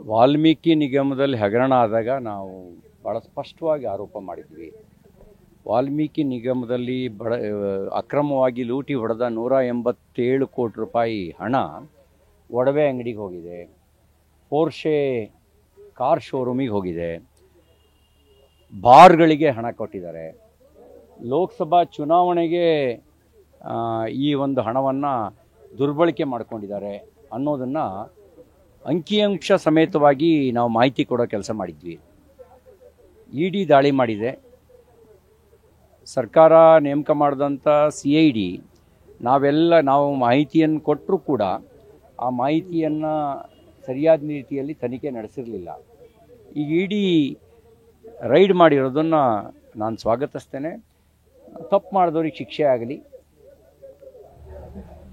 ವಾಲ್ಮೀಕಿ ನಿಗಮದಲ್ಲಿ ಹಗರಣ ಆದಾಗ ನಾವು ಭಾಳ ಸ್ಪಷ್ಟವಾಗಿ ಆರೋಪ ಮಾಡಿದ್ವಿ. ವಾಲ್ಮೀಕಿ ನಿಗಮದಲ್ಲಿ ಅಕ್ರಮವಾಗಿ ಲೂಟಿ ಹೊಡೆದ 187 ಕೋಟಿ ರೂಪಾಯಿ ಹಣ ಒಡವೆ ಅಂಗಡಿಗೆ ಹೋಗಿದೆ, ಪೋರ್ಷೆ ಕಾರ್ ಶೋರೂಮಿಗೆ ಹೋಗಿದೆ, ಬಾರ್ಗಳಿಗೆ ಹಣ ಕೊಟ್ಟಿದ್ದಾರೆ. ಲೋಕಸಭಾ ಚುನಾವಣೆಗೆ ಈ ಒಂದು ಹಣವನ್ನು ದುರ್ಬಳಕೆ ಮಾಡಿಕೊಂಡಿದ್ದಾರೆ ಅನ್ನೋದನ್ನು ಅಂಕಿಅಂಶ ಸಮೇತವಾಗಿ ನಾವು ಮಾಹಿತಿ ಕೊಡೋ ಕೆಲಸ ಮಾಡಿದ್ವಿ. ಇಡಿ ದಾಳಿ ಮಾಡಿದೆ. ಸರ್ಕಾರ ನೇಮಕ ಮಾಡಿದಂಥ CID ನಾವು ಮಾಹಿತಿಯನ್ನು ಕೊಟ್ಟರೂ ಕೂಡ ಆ ಮಾಹಿತಿಯನ್ನು ಸರಿಯಾದ ರೀತಿಯಲ್ಲಿ ತನಿಖೆ ನಡೆಸಿರಲಿಲ್ಲ. ಈಗ ಇಡಿ ರೈಡ್ ಮಾಡಿರೋದನ್ನು ನಾನು ಸ್ವಾಗತಿಸ್ತೇನೆ. ತಪ್ಪು ಮಾಡಿದವ್ರಿಗೆ ಶಿಕ್ಷೆ ಆಗಲಿ.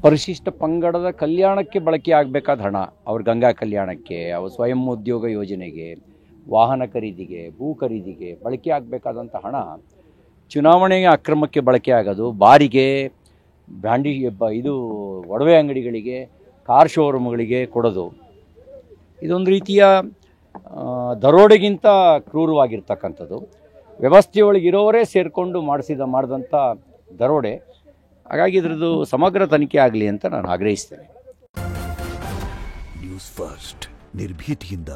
ಪರಿಶಿಷ್ಟ ಪಂಗಡದ ಕಲ್ಯಾಣಕ್ಕೆ ಬಳಕೆ ಆಗಬೇಕಾದ ಹಣ, ಅವ್ರ ಗಂಗಾ ಕಲ್ಯಾಣಕ್ಕೆ, ಅವ್ರ ಸ್ವಯಂ ಉದ್ಯೋಗ ಯೋಜನೆಗೆ, ವಾಹನ ಖರೀದಿಗೆ, ಭೂ ಖರೀದಿಗೆ ಬಳಕೆ ಆಗಬೇಕಾದಂಥ ಹಣ ಚುನಾವಣೆಗೆ ಅಕ್ರಮಕ್ಕೆ ಬಳಕೆ ಆಗೋದು, ಬಾರಿಗೆ, ಇದು ಒಡವೆ ಅಂಗಡಿಗಳಿಗೆ, ಕಾರ್ ಶೋರೂಮ್ಗಳಿಗೆ ಕೊಡೋದು, ಇದೊಂದು ರೀತಿಯ ದರೋಡೆಗಿಂತ ಕ್ರೂರವಾಗಿರ್ತಕ್ಕಂಥದ್ದು. ವ್ಯವಸ್ಥೆಯೊಳಗಿರೋರೇ ಸೇರಿಕೊಂಡು ಮಾಡಿದಂಥ ದರೋಡೆ. ಹಾಗಾಗಿ ಇದರದ್ದು ಸಮಗ್ರ ತನಿಖೆ ಆಗಲಿ ಅಂತ ನಾನು ಆಗ್ರಹಿಸ್ತೇನೆ. ನ್ಯೂಸ್ ಫಸ್ಟ್, ನಿರ್ಭೀತಿಯಿಂದ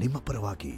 ನಿಮ್ಮ ಪರವಾಗಿ.